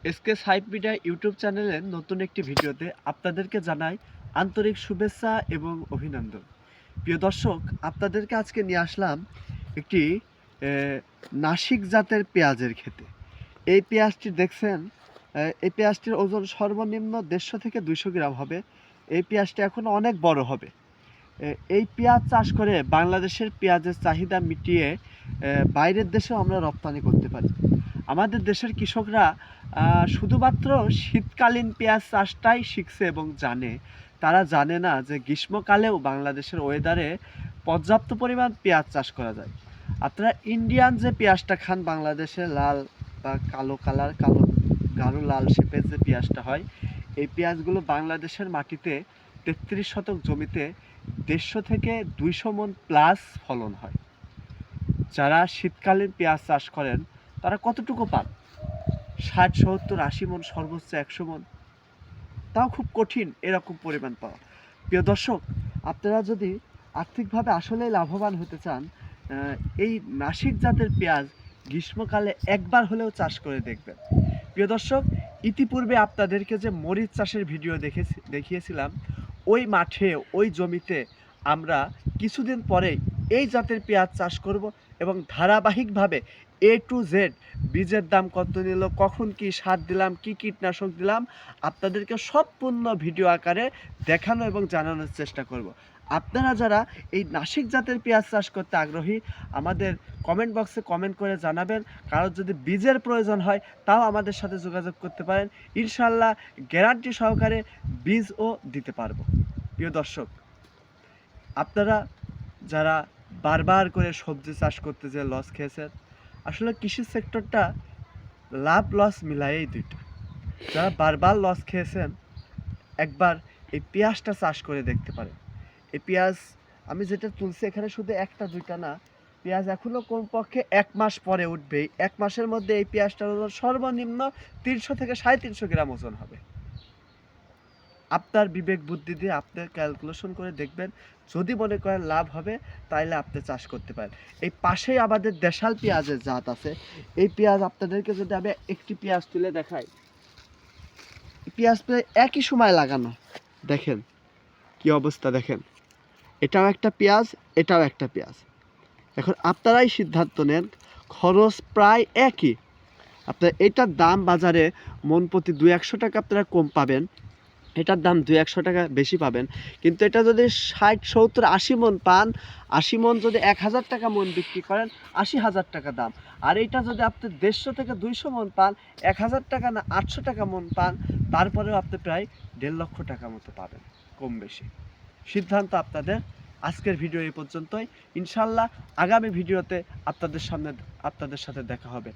SK side media YouTube চ্যানেলের নতুন একটি ভিডিওতে আপনাদেরকে জানাই আন্তরিক শুভেচ্ছা এবং অভিনন্দন। প্রিয় দর্শক, আপনাদেরকে আজকে নিয়ে আসলাম একটি নাসিক জাতের পেঁয়াজের ক্ষেতে। এই পেঁয়াজটি দেখছেন, এই পেঁয়াজটির ওজন সর্বনিম্ন 150 থেকে 200 গ্রাম হবে। এই পেঁয়াজটি এখন অনেক বড় হবে। এই পেঁয়াজ চাষ করে বাংলাদেশের পেঁয়াজের চাহিদা মিটিয়ে বাইরের দেশেও আমরা রপ্তানি করতে পারি। আমাদের দেশের কৃষকরা শুধুমাত্র শীতকালীন পেঁয়াজ চাষটাই শিখছে এবং জানে। তারা জানে না যে গ্রীষ্মকালেও বাংলাদেশের ওয়েদারে পর্যাপ্ত পরিমাণ পেঁয়াজ চাষ করা যায়। আপনারা ইন্ডিয়ান যে পেঁয়াজটা খান, বাংলাদেশে লাল বা কালো কালার, কালো গাঢ় লাল শেপের যে পেঁয়াজটা হয়, এই পেঁয়াজগুলো বাংলাদেশের মাটিতে 33 শতক জমিতে 150 থেকে 200 মণ প্লাস ফলন হয়। যারা শীতকালীন পেঁয়াজ চাষ করেন তারা কতটুকু পান? 60, 70, 80 মণ, সর্বোচ্চ 100 মণ। তাও খুব কঠিন এরকম পরিমাণ পাওয়া। প্রিয় দর্শক, আপনারা যদি আর্থিকভাবে আসলেই লাভবান হতে চান, এই নাসিক জাতের পেঁয়াজ গ্রীষ্মকালে একবার হলেও চাষ করে দেখবেন। প্রিয় দর্শক, ইতিপূর্বে আপনাদেরকে যে মরিচ চাষের ভিডিও দেখিয়েছিলাম, ওই মাঠে ওই জমিতে আমরা কিছুদিন পরেই এই জাতের পেঁয়াজ চাষ করব এবং ধারাবাহিকভাবে A to Z বীজের দাম কত নিল, কখন কি সার দিলাম, কি কীটনাশক দিলাম, আপনাদেরকে সম্পূর্ণ ভিডিও আকারে দেখানো এবং জানানোর চেষ্টা করব। আপনারা যারা এই নাসিক জাতের পেঁয়াজ চাষ করতে আগ্রহী, আমাদের কমেন্ট বক্সে কমেন্ট করে জানাবেন। কারোর যদি বীজের প্রয়োজন হয় তাও আমাদের সাথে যোগাযোগ করতে পারেন। ইনশাল্লাহ গ্যারান্টি সহকারে বীজও দিতে পারবো। প্রিয় দর্শক, আপনারা যারা বারবার করে সবজি চাষ করতে যেয়ে লস খেয়েছেন, আসলে কৃষি সেক্টরটা লাভ লস মিলায়েই দুইটা। যারা বারবার লস খেয়েছেন, একবার এই পেঁয়াজটা চাষ করে দেখতে পারেন। এই পেঁয়াজ আমি যেটা তুলছি এখানে শুধু একটা দুইটা না, পেঁয়াজ এখনও কমপক্ষে 1 মাস পরে উঠবেই। 1 মাসের মধ্যে এই পেঁয়াজটার ওজন সর্বনিম্ন 300 থেকে 350 গ্রাম ওজন হবে। আপনার বিবেক বুদ্ধি দিয়ে আপনি ক্যালকুলেশন করে দেখবেন, যদি মনে করেন লাভ হবে তাইলে আপনি চাষ করতে পারেন। এই পাশেই আমাদের দেশাল পেঁয়াজের জাত আছে। এই পেঁয়াজ আপনাদেরকে যদি আমি একটি পেঁয়াজ তুলে দেখাই, পেঁয়াজ প্রায় একই সময় লাগানো, দেখেন কি অবস্থা, দেখেন এটাও একটা পেঁয়াজ, এটাও একটা পেঁয়াজ। এখন আপনারাই সিদ্ধান্ত নেন, খরচ প্রায় একই। আপনার এটার দাম বাজারে মন প্রতি 200-100 টাকা আপনারা কম পাবেন, এটার দাম 200-100 টাকা বেশি পাবেন। কিন্তু এটা যদি 60, 70, 80 মণ পান, 80 মণ যদি 1000 টাকা মণ বিক্রি করেন, 80,000 টাকা দাম। আর এইটা যদি আপনি 150 থেকে 200 মণ পান, 1000 টাকা না 800 টাকা মণ পান, তারপরেও আপনি প্রায় 1.5 লক্ষ টাকা মতো পাবেন, কম বেশি। সিদ্ধান্ত আপনাদের। আজকের ভিডিও এই পর্যন্তই। ইনশাল্লাহ আগামী ভিডিওতে আপনাদের সাথে দেখা হবে।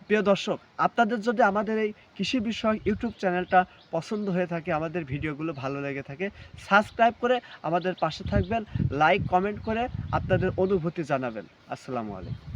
প্রিয় দর্শক, আপনাদের যদি আমাদের এই কৃষি বিষয়ক ইউটিউব চ্যানেলটা পছন্দ হয়ে থাকে, আমাদের ভিডিওগুলো ভালো লেগে থাকে, সাবস্ক্রাইব করে আমাদের পাশে থাকবেন, লাইক কমেন্ট করে আপনাদের অনুভূতি জানাবেন। আসসালামু আলাইকুম।